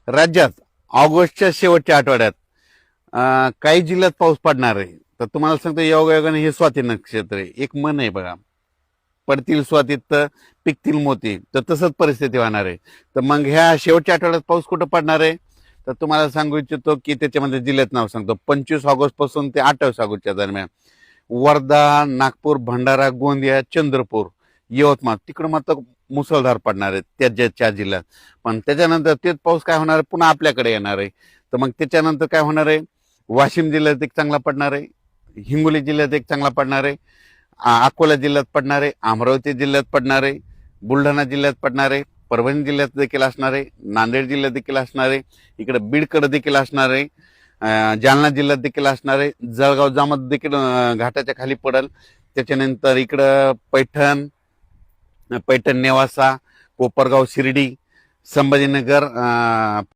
राज्यात ऑगस्टच्या शेवटच्या आठवड्यात काही जिल्ह्यात पाऊस पडणार आहे. तर तुम्हाला सांगतो योगायोगाने हे स्वाती नक्षत्र आहे. एक मन आहे बघा, पडतील स्वातीत तर पिकतील मोती. तर तसंच परिस्थिती होणार आहे. तर मग ह्या शेवटच्या आठवड्यात पाऊस कुठं पडणार आहे? तर तुम्हाला सांगू इच्छितो की त्याच्यामध्ये जिल्ह्यात नाव सांगतो. 25 ऑगस्ट पासून ते 28 ऑगस्टच्या दरम्यान वर्धा, नागपूर, भंडारा, गोंदिया, चंद्रपूर, यवतमाळ तिकडं मात्र मुसळधार पडणार आहे त्या ज्या 4 जिल्ह्यात. पण त्याच्यानंतर तेच पाऊस काय होणार आहे, पुन्हा आपल्याकडे येणार आहे. तर मग त्याच्यानंतर काय होणार आहे, वाशिम जिल्ह्यात एक चांगला पडणार आहे, हिंगोली जिल्ह्यात एक चांगला पडणार आहे, अकोला जिल्ह्यात पडणार आहे, अमरावती जिल्ह्यात पडणार आहे, बुलढाणा जिल्ह्यात पडणार आहे, परभणी जिल्ह्यात देखील असणार आहे, नांदेड जिल्ह्यात देखील असणार आहे, इकडे बीडकडे देखील असणार आहे, जालना जिल्ह्यात देखील असणार आहे, जळगाव जामोद देखील घाटाच्या खाली पडेल. त्याच्यानंतर इकडं पैठण, पैठण नेवासा, कोपरगाव शिर्डी, संभाजीनगर,